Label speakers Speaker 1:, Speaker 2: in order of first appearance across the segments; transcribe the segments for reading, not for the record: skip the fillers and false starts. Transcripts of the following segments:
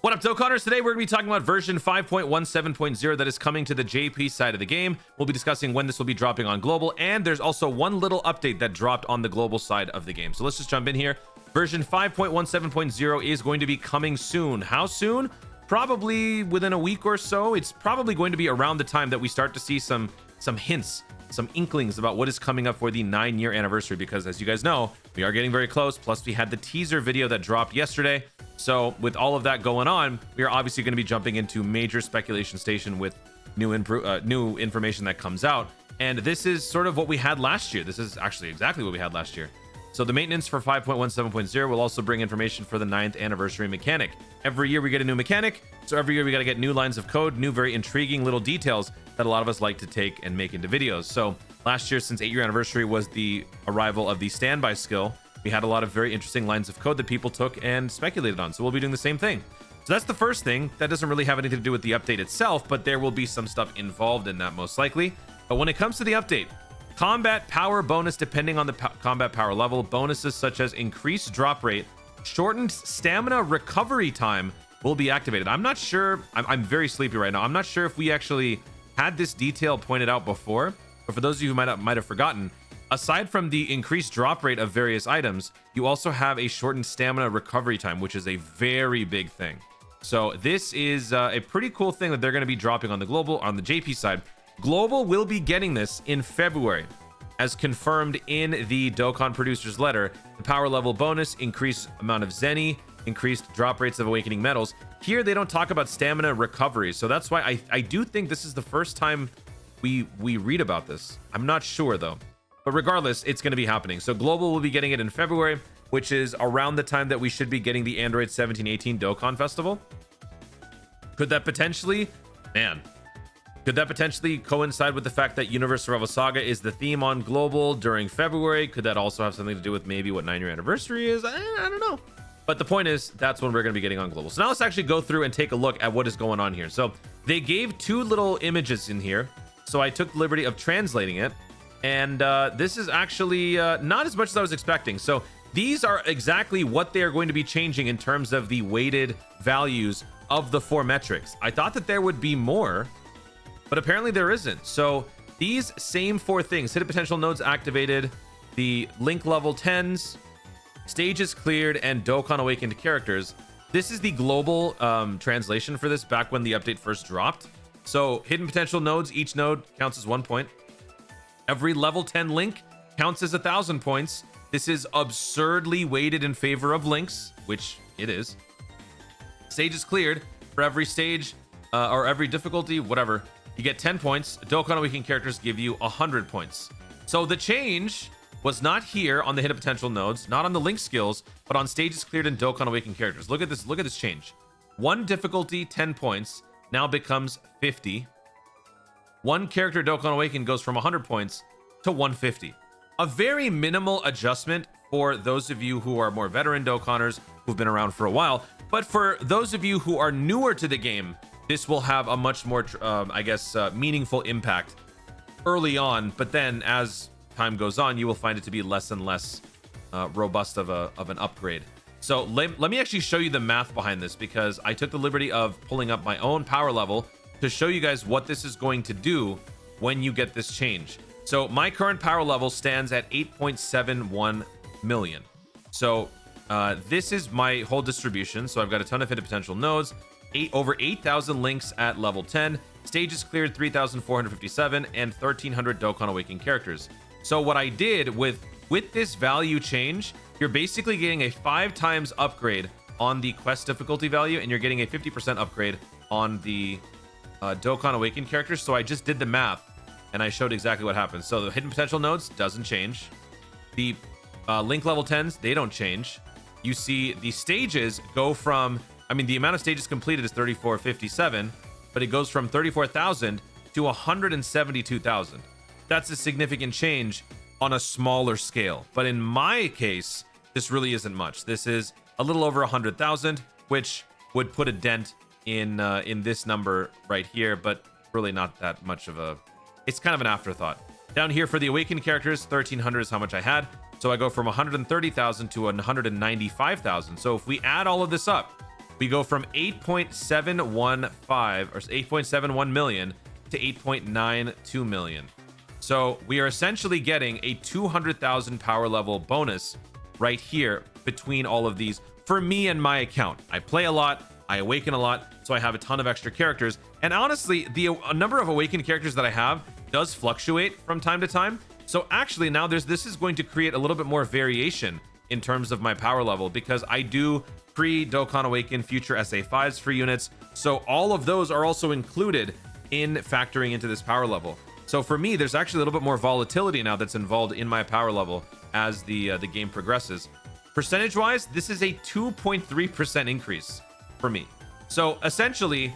Speaker 1: What up, Dokkanners? Today we're going to be talking about version 5.17.0 that is coming to the JP side of the game. We'll be discussing when this will be dropping on global, and there's also one little update that dropped on the global side of the game. So let's just jump in here. Version 5.17.0 is going to be coming soon. How soon? Probably within a week or so. It's probably going to be around the time that we start to see some hints, some inklings about what is coming up for the 9-year anniversary, because as you guys know, we are getting very close. Plus we had the teaser video that dropped yesterday. So with all of that going on, we are obviously going to be jumping into major speculation station with new information that comes out. And this is sort of what we had last year. This is actually exactly what we had last year. So the maintenance for 5.17.0 will also bring information for the 9th anniversary mechanic. Every year we get a new mechanic. So every year we got to get new lines of code, new very intriguing little details that a lot of us like to take and make into videos. So last year, since 8-year anniversary was the arrival of the standby skill, we had a lot of very interesting lines of code that people took and speculated on. So we'll be doing the same thing. So that's the first thing. That doesn't really have anything to do with the update itself, but there will be some stuff involved in that most likely. But when it comes to the update, combat power bonus depending on the combat power level, bonuses such as increased drop rate, shortened stamina recovery time will be activated. I'm not sure. I'm very sleepy right now. I'm not sure if we actually had this detail pointed out before, but for those of you who might have forgotten, aside from the increased drop rate of various items, you also have a shortened stamina recovery time, which is a very big thing. So this is a pretty cool thing that they're going to be dropping on the global, on the JP side. Global will be getting this in February, as confirmed in the Dokkan producer's letter. The power level bonus, increased amount of Zenny, increased drop rates of awakening metals. Here they don't talk about stamina recovery, so that's why I do think this is the first time we read about this. I'm not sure though. But regardless, it's going to be happening. So global will be getting it in February, which is around the time that we should be getting the Android 1718 Dokkan Festival. Could that potentially, could that potentially coincide with the fact that Universe Revel Saga is the theme on global during February? Could that also have something to do with maybe what 9-year anniversary is? I don't know. But the point is, that's when we're going to be getting on global. So now let's actually go through and take a look at what is going on here. So they gave two little images in here. So I took the liberty of translating it. And this is actually not as much as I was expecting. So these are exactly what they are going to be changing in terms of the weighted values of the 4 metrics. I thought that there would be more, but apparently there isn't. So these same 4 things: hidden potential nodes activated, the link level 10s, stages cleared, and Dokkan awakened characters. This is the global translation for this back when the update first dropped. So hidden potential nodes, each node counts as 1 point. Every level 10 link counts as 1,000 points. This is absurdly weighted in favor of links, which it is. Stages cleared. For every stage or every difficulty, whatever, you get 10 points. Dokkan awakening characters give you 100 points. So the change was not here on the hidden potential nodes, not on the link skills, but on stages cleared and Dokkan awakening characters. Look at this. Look at this change. 1 difficulty, 10 points, now becomes 50. 1 character Dokkan Awaken goes from 100 points to 150. A very minimal adjustment for those of you who are more veteran Dokkanners who've been around for a while. But for those of you who are newer to the game, this will have a much more, meaningful impact early on. But then as time goes on, you will find it to be less and less robust of an upgrade. So let me actually show you the math behind this, because I took the liberty of pulling up my own power level to show you guys what this is going to do when you get this change. So my current power level stands at 8.71 million. So this is my whole distribution. So I've got a ton of hidden potential nodes, over 8,000 links at level 10, stages cleared 3,457, and 1,300 Dokkan Awakening characters. So what I did with this value change, you're basically getting a 5 times upgrade on the quest difficulty value, and you're getting a 50% upgrade on the Dokkan Awakened characters. So I just did the math and I showed exactly what happens. So the hidden potential nodes doesn't change. The link level 10s, they don't change. You see the stages go from, the amount of stages completed is 3,457, but it goes from 34,000 to 172,000. That's a significant change on a smaller scale. But in my case, this really isn't much. This is a little over 100,000, which would put a dent in this number right here, but really not that much of a, it's kind of an afterthought. Down here for the awakened characters, 1,300 is how much I had. So I go from 130,000 to 195,000. So if we add all of this up, we go from 8.715 or 8.71 million to 8.92 million. So we are essentially getting a 200,000 power level bonus right here between all of these for me and my account. I play a lot, I awaken a lot, so I have a ton of extra characters. And honestly, the number of awakened characters that I have does fluctuate from time to time. So actually now this is going to create a little bit more variation in terms of my power level, because I do pre-Dokkan Awaken future SA5s for units. So all of those are also included in factoring into this power level. So for me, there's actually a little bit more volatility now that's involved in my power level as the game progresses. Percentage-wise, this is a 2.3% increase for me. So essentially,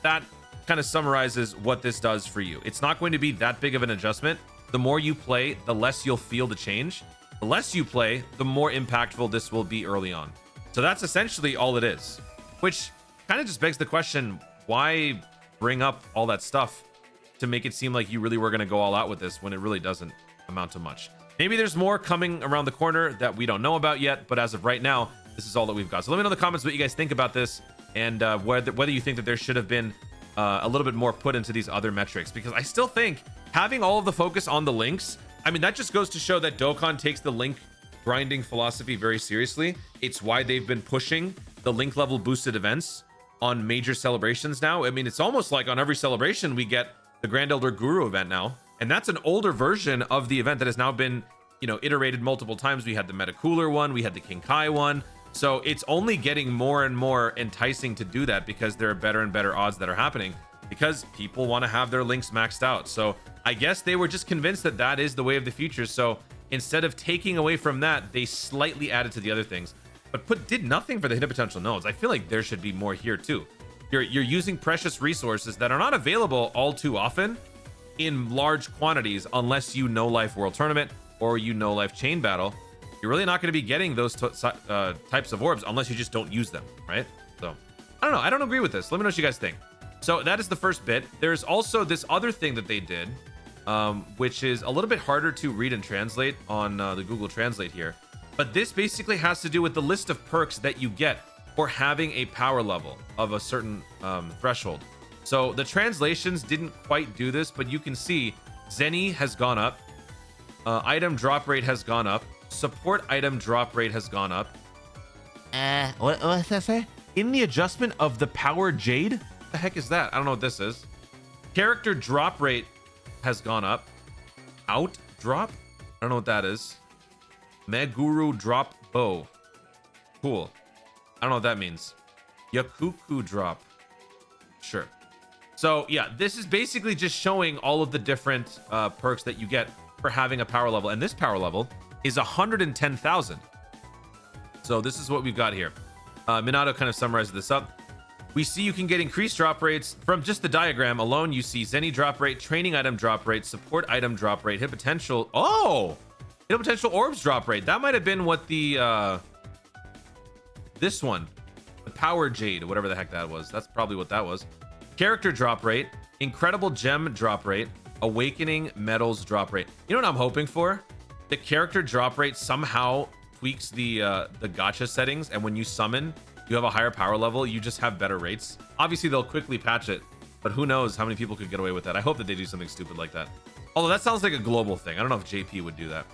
Speaker 1: that kind of summarizes what this does for you. It's not going to be that big of an adjustment. The more you play, the less you'll feel the change. The less you play, the more impactful this will be early on. So that's essentially all it is, which kind of just begs the question, why bring up all that stuff to make it seem like you really were going to go all out with this when it really doesn't amount to much? Maybe there's more coming around the corner that we don't know about yet, but as of right now, this is all that we've got. So let me know in the comments what you guys think about this, and whether you think that there should have been a little bit more put into these other metrics, because I still think having all of the focus on the links, I mean, that just goes to show that Dokkan takes the link grinding philosophy very seriously. It's why they've been pushing the link level boosted events on major celebrations now. I mean, it's almost like on every celebration we get the Grand Elder Guru event now, and that's an older version of the event that has now been, you know, iterated multiple times. We had the Meta Cooler one, we had the King Kai one. So it's only getting more and more enticing to do that, because there are better and better odds that are happening, because people want to have their links maxed out. So I guess they were just convinced that that is the way of the future. So instead of taking away from that, they slightly added to the other things, but did nothing for the hidden potential nodes. I feel like there should be more here too. You're using precious resources that are not available all too often in large quantities unless you know Life World Tournament or you know Life Chain Battle. You're really not going to be getting those types of orbs unless you just don't use them, right? So I don't know. I don't agree with this. Let me know what you guys think. So that is the first bit. There's also this other thing that they did, which is a little bit harder to read and translate on the Google Translate here. But this basically has to do with the list of perks that you get for having a power level of a certain threshold. So the translations didn't quite do this, but you can see Zenny has gone up. Item drop rate has gone up. Support item drop rate has gone up.
Speaker 2: What does that say?
Speaker 1: In the adjustment of the Power Jade? What the heck is that? I don't know what this is. Character drop rate has gone up. Out drop? I don't know what that is. Meguru drop bow. Cool. I don't know what that means. Yakuku drop. Sure. So yeah, this is basically just showing all of the different perks that you get for having a power level. And this power level is 110,000. So this is what we've got here. Minato kind of summarizes this up. We see you can get increased drop rates from just the diagram alone. You see Zenny drop rate, training item drop rate, support item drop rate, hit potential. Oh, hit potential orbs drop rate. That might have been what the this one, the Power Jade, whatever the heck that was. That's probably what that was. Character drop rate, incredible gem drop rate, awakening metals drop rate. You know what I'm hoping for? The character drop rate somehow tweaks the gacha settings, and when you summon, you have a higher power level, you just have better rates. Obviously, they'll quickly patch it, but who knows how many people could get away with that. I hope that they do something stupid like that. Although that sounds like a global thing. I don't know if JP would do that.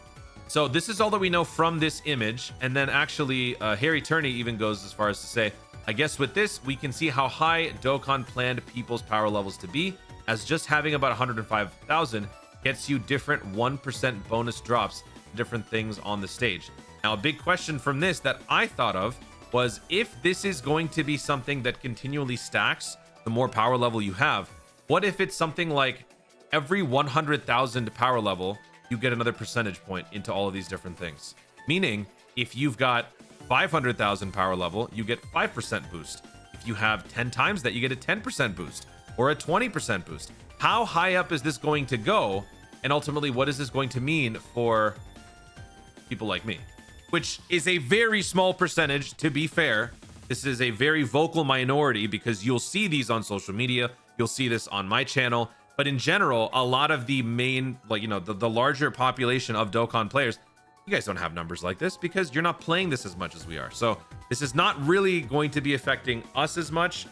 Speaker 1: So this is all that we know from this image. And then actually, Harry Turney even goes as far as to say, I guess with this, we can see how high Dokkan planned people's power levels to be, as just having about 105,000 gets you different 1% bonus drops, different things on the stage. Now, a big question from this that I thought of was, if this is going to be something that continually stacks the more power level you have, what if it's something like every 100,000 power level, you get another percentage point into all of these different things? Meaning, if you've got 500,000 power level, you get 5% boost. If you have 10 times that, you get a 10% boost or a 20% boost. How high up is this going to go? And ultimately, what is this going to mean for people like me? Which is a very small percentage, to be fair. This is a very vocal minority, because you'll see these on social media. You'll see this on my channel. But in general, a lot of the main, like, you know, the larger population of Dokkan players you guys don't have numbers like this because you're not playing this as much as we are. So this is not really going to be affecting us as much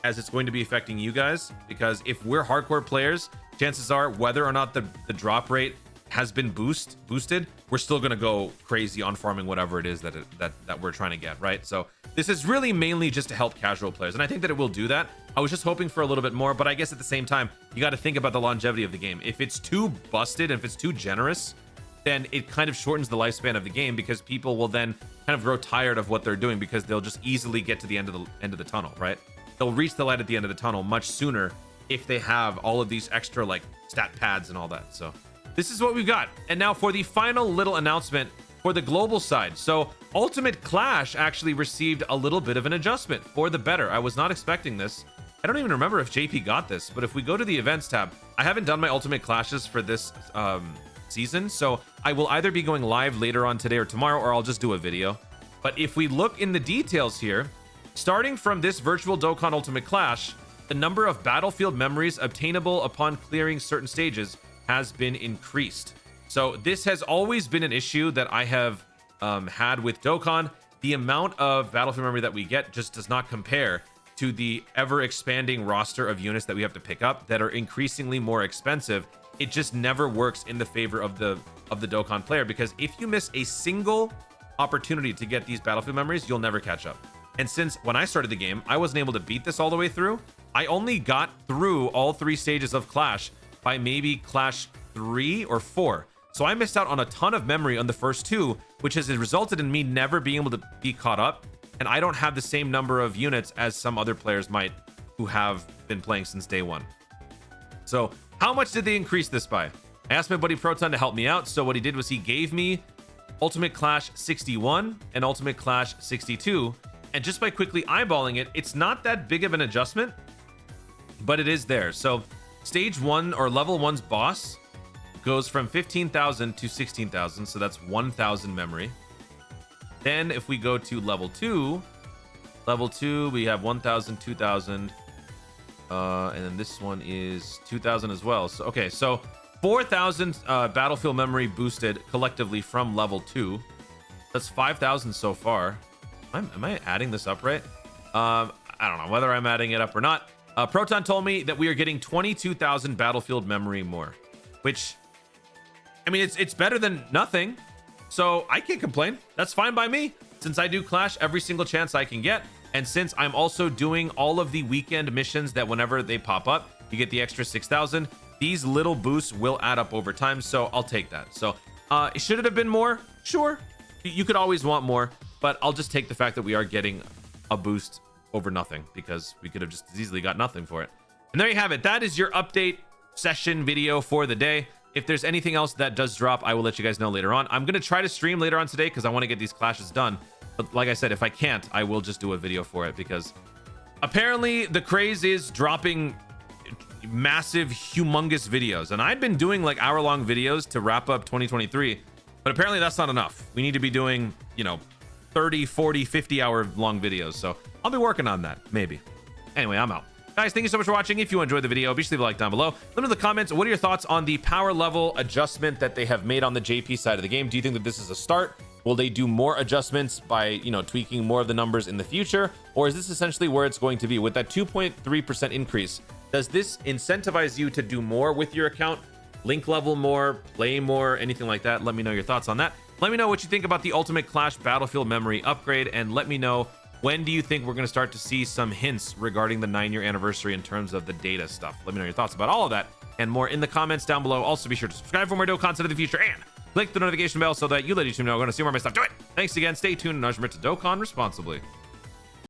Speaker 1: as it's going to be affecting you guys, because if we're hardcore players, chances are whether or not the drop rate has been boosted, we're still going to go crazy on farming whatever it is that we're trying to get, right? So this is really mainly just to help casual players, and I think that it will do that. I was just hoping for a little bit more, but I guess at the same time, you got to think about the longevity of the game. If it's too busted and if it's too generous, then it kind of shortens the lifespan of the game, because people will then kind of grow tired of what they're doing because they'll just easily get to the end of the tunnel, right? They'll reach the light at the end of the tunnel much sooner if they have all of these extra like stat pads and all that. So this is what we've got. And now for the final little announcement for the global side. So Ultimate Clash actually received a little bit of an adjustment for the better. I was not expecting this. I don't even remember if JP got this, but if we go to the events tab, I haven't done my Ultimate Clashes for this season, so I will either be going live later on today or tomorrow, or I'll just do a video. But if we look in the details here, starting from this virtual Dokkan Ultimate Clash, the number of battlefield memories obtainable upon clearing certain stages has been increased. So this has always been an issue that I have had with Dokkan. The amount of battlefield memory that we get just does not compare to the ever expanding roster of units that we have to pick up that are increasingly more expensive. It just never works in the favor of the Dokkan player, because if you miss a single opportunity to get these battlefield memories, you'll never catch up. And since when I started the game, I wasn't able to beat this all the way through. I only got through all 3 stages of Clash by maybe Clash 3 or 4. So I missed out on a ton of memory on the first 2, which has resulted in me never being able to be caught up. And I don't have the same number of units as some other players might who have been playing since day 1. So how much did they increase this by? I asked my buddy Proton to help me out. So what he did was he gave me Ultimate Clash 61 and Ultimate Clash 62. And just by quickly eyeballing it, it's not that big of an adjustment, but it is there. So stage 1 or level 1's boss goes from 15,000 to 16,000. So that's 1,000 memory. Then if we go to level 2, we have 1,000, 2,000. And then this one is 2,000 as well. So, okay, so 4,000 battlefield memory boosted collectively from level 2. That's 5,000 so far. Am I adding this up right? I don't know whether I'm adding it up or not. Proton told me that we are getting 22,000 battlefield memory more, which, I mean, it's better than nothing. So I can't complain. That's fine by me, since I do Clash every single chance I can get. And since I'm also doing all of the weekend missions that whenever they pop up, you get the extra 6,000. These little boosts will add up over time, so I'll take that. So should it have been more? Sure. You could always want more, but I'll just take the fact that we are getting a boost over nothing, because we could have just as easily got nothing for it. And there you have it. That is your update session video for the day. If there's anything else that does drop, I will let you guys know later on. I'm going to try to stream later on today because I want to get these clashes done. But like I said, if I can't, I will just do a video for it, because apparently the craze is dropping massive, humongous videos. And I'd been doing like hour-long videos to wrap up 2023, but apparently that's not enough. We need to be doing, 30, 40, 50-hour long videos. So I'll be working on that, maybe. Anyway, I'm out. Guys, thank you so much for watching. If you enjoyed the video, be sure to leave a like down below. Let me know in the comments, what are your thoughts on the power level adjustment that they have made on the JP side of the game? Do you think that this is a start? Will they do more adjustments by, tweaking more of the numbers in the future? Or is this essentially where it's going to be? With that 2.3% increase, does this incentivize you to do more with your account? Link level more, play more, anything like that? Let me know your thoughts on that. Let me know what you think about the Ultimate Clash Battlefield Memory upgrade, and let me know, when do you think we're going to start to see some hints regarding the 9-year anniversary in terms of the data stuff? Let me know your thoughts about all of that and more in the comments down below. Also, be sure to subscribe for more Dokkan content in the future, and click the notification bell so that you let YouTube know I'm going to see more of my stuff. Do it! Thanks again. Stay tuned, and remember to Dokkan responsibly.